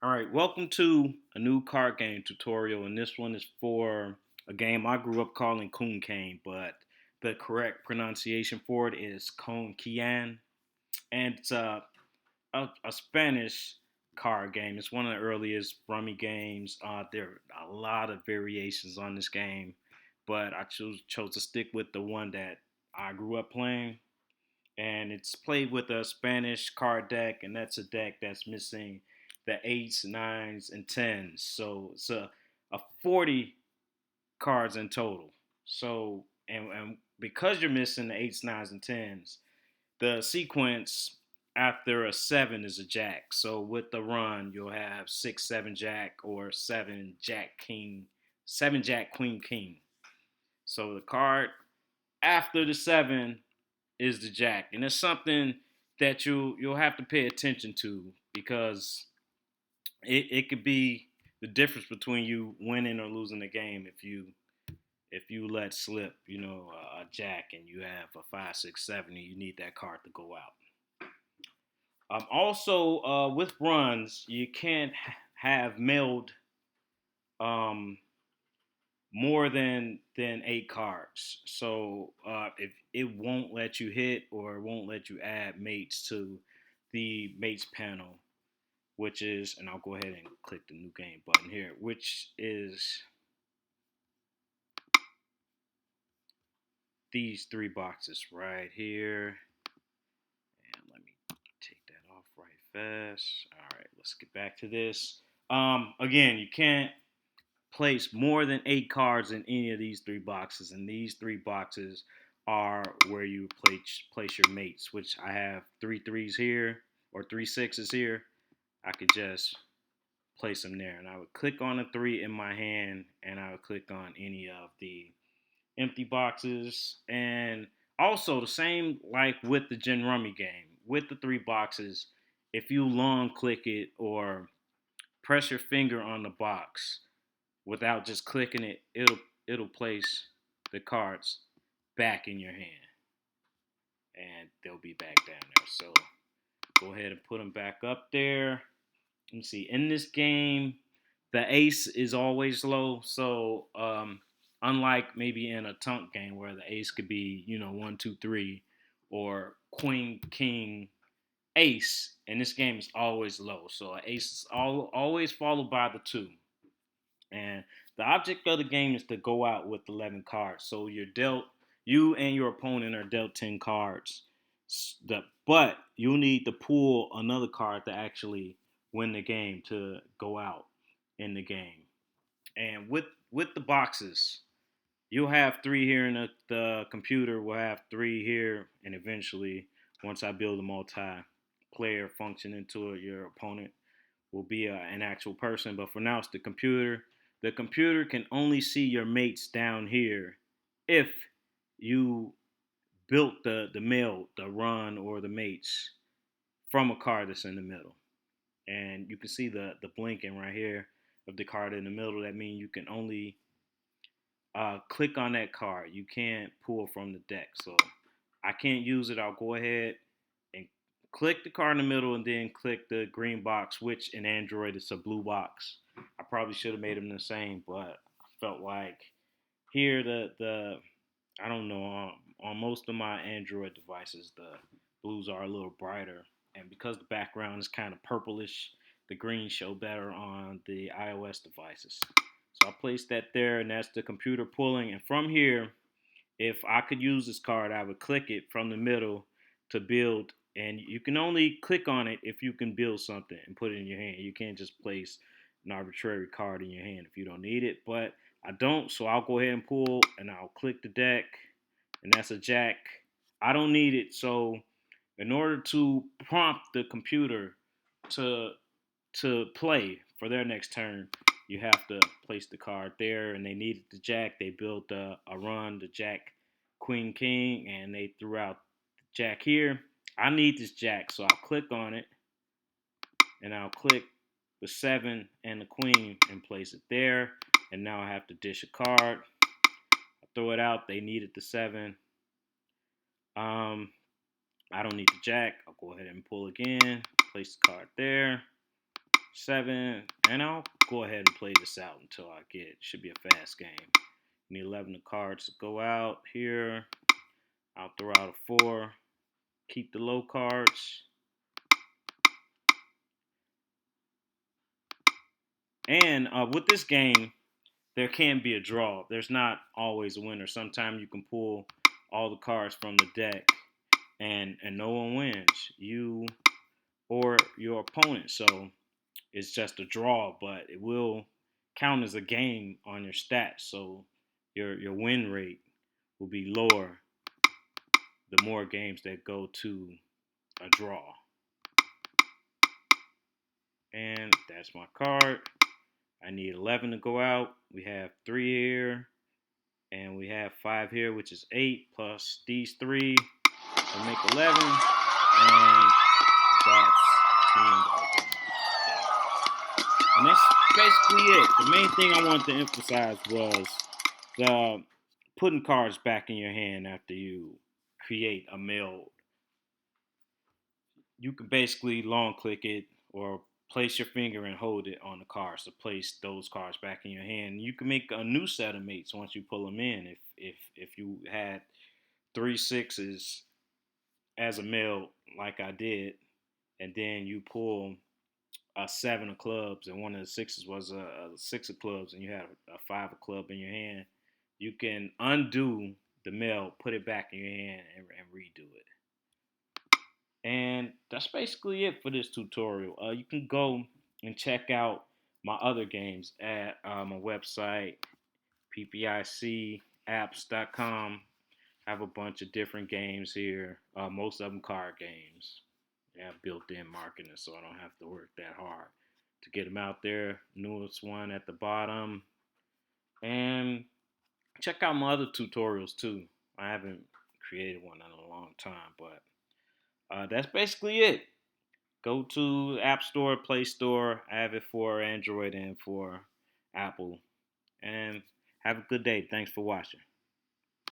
All right, welcome to a new card game tutorial, and this one is for a game I grew up calling Conquian, but the correct pronunciation for it is Conquian, and it's a Spanish card game. It's one of the earliest Rummy games. There are a lot of variations on this game, but I chose to stick with the one that I grew up playing, and it's played with a Spanish card deck, and that's a deck that's missing the eights, nines, and tens. So it's a 40 cards in total. So and because you're missing the eights, nines, and tens, the sequence after a seven is a jack. So with the run, you'll have six, seven, jack, or seven, jack, king, seven, jack, queen, king. So the card after the seven is the jack, and it's something that you'll have to pay attention to because it could be the difference between you winning or losing the game if you let slip, a jack and you have a five, six, seven, and you need that card to go out. Also, with runs, you can't have mailed um, more than eight cards. So if it won't let you hit or it won't let you add mates to the mates panel, which is, and I'll go ahead and click the new game button here, which is these three boxes right here. And let me take that off right fast. All right, let's get back to this. Again, you can't place more than eight cards in any of these three boxes, and these three boxes are where you place your mates, which I have three threes here or three sixes here. I could just place them there, and I would click on a three in my hand, and I would click on any of the empty boxes. And also the same like with the Gen Rummy game, with the three boxes, if you long click it or press your finger on the box without just clicking it, it'll place the cards back in your hand, and they'll be back down there. So go ahead and put them back up there. Let me see. In this game, the ace is always low. So unlike maybe in a tunk game where the ace could be, one, two, three, or queen, king, ace, and this game is always low. So an ace is always followed by the two. And the object of the game is to go out with 11 cards. So you and your opponent are dealt 10 cards. But you'll need to pull another card to actually win the game to go out in the game. And with the boxes, you'll have three here in the computer. We'll have three here, and eventually, once I build a multiplayer function into it, your opponent will be an actual person. But for now, it's the computer. The computer can only see your mates down here if you built the mail, the run, or the mates from a card that's in the middle. And you can see the blinking right here of the card in the middle. That means you can only click on that card. You can't pull from the deck. So I can't use it. I'll go ahead and click the card in the middle and then click the green box, which in Android it's a blue box. I probably should have made them the same, but I felt like here the I don't know, on most of my Android devices the blues are a little brighter, and because the background is kind of purplish, the greens show better on the iOS devices. So I placed that there, and that's the computer pulling. And from here, if I could use this card, I would click it from the middle to build. And you can only click on it if you can build something and put it in your hand. You can't just place an arbitrary card in your hand if you don't need it. But I don't, so I'll go ahead and pull, and I'll click the deck, and that's a jack. I don't need it, so in order to prompt the computer to play for their next turn, you have to place the card there. And they needed the jack. They built a run, the jack, queen, king, and they threw out the jack here. I need this jack, so I'll click on it, and I'll click the seven and the queen and place it there. And now I have to dish a card. I throw it out. They needed the seven. I don't need the jack. I'll go ahead and pull again. Place the card there. 7, and I'll go ahead and play this out until I get. Should be a fast game. Need 11 of cards to go out here. I'll throw out a 4. Keep the low cards. And with this game, there can be a draw. There's not always a winner. Sometimes you can pull all the cards from the deck and no one wins. You or your opponent. So it's just a draw, but it will count as a game on your stats. So your win rate will be lower the more games that go to a draw. And that's my card. I need 11 to go out. We have 3 here. And we have 5 here, which is 8 plus these 3 will make 11. And that's the end of the game. And that's basically it. The main thing I wanted to emphasize was the putting cards back in your hand after you create a mill. You can basically long click it or place your finger and hold it on the cards to place those cards back in your hand. You can make a new set of mates once you pull them in. If you had 3 6s as a mill like I did, and then you pull a 7 of clubs and one of the 6s was a 6 of clubs and you had a 5 of club in your hand, you can undo the mill, put it back in your hand, and redo it. And that's basically it for this tutorial. You can go and check out my other games at my website, ppicapps.com. I have a bunch of different games here, most of them card games. They have built-in marketing, so I don't have to work that hard to get them out there. Newest one at the bottom. And check out my other tutorials too. I haven't created one in a long time, but that's basically it. Go to App Store, Play Store. I have it for Android and for Apple. And have a good day. Thanks for watching.